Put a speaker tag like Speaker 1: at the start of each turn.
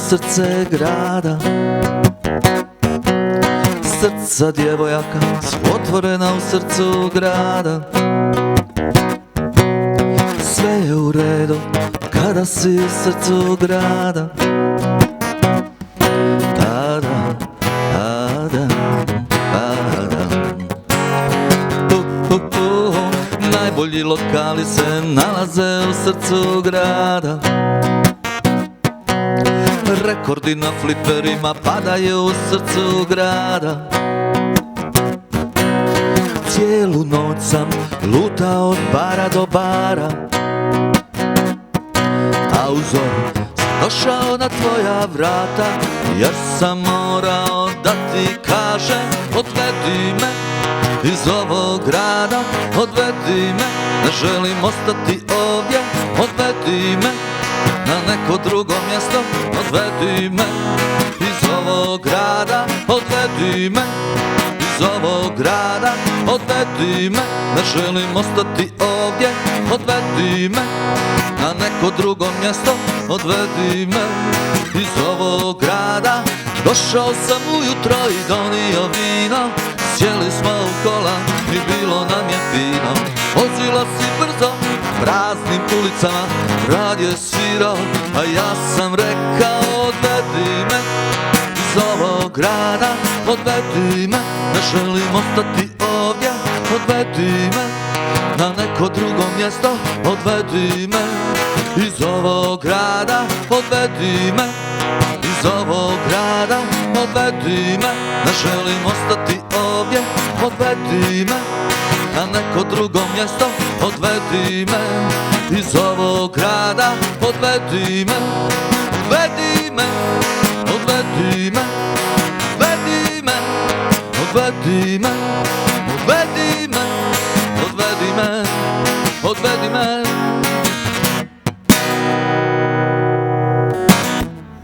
Speaker 1: srce grada. Srca djevojaka su otvorena u srcu grada. Sve je u redu kada si u srcu grada. Ada, ada, ada. Najbolji lokali se nalaze u srcu grada. Rekordi na fliperima padaju u srcu grada. Cijelu noć sam lutao od bara do bara, a u zoru sam došao na tvoja vrata, jer sam morao da ti kažem: odvedi me iz ovog grada, odvedi me, ne želim ostati ovdje, odvedi me na neko drugo mjesto, odvedi me iz ovog grada, odvedi me iz ovog grada, odvedi me, ne želim ostati ovdje, odvedi me na neko drugo mjesto, odvedi me iz ovog grada. Došao sam ujutro i donio vino, sjeli smo u kola i bilo nam je fino. Vozila si brzo praznim ulicama, grad je svirao, a ja sam rekao: odvedi me iz ovog grada, odvedi me, ne želim ostati ovdje, odvedi me na neko drugo mjesto, odvedi me iz ovog grada, odvedi me iz ovog grada, odvedi me, ne želim ostati ovdje, odvedi me na neko drugo mjesto, odvedi me iz ovog grada, odvedi me, odvedi me, odvedi me, odvedi me, odvedi me, odvedi me, odvedi me, odvedi me.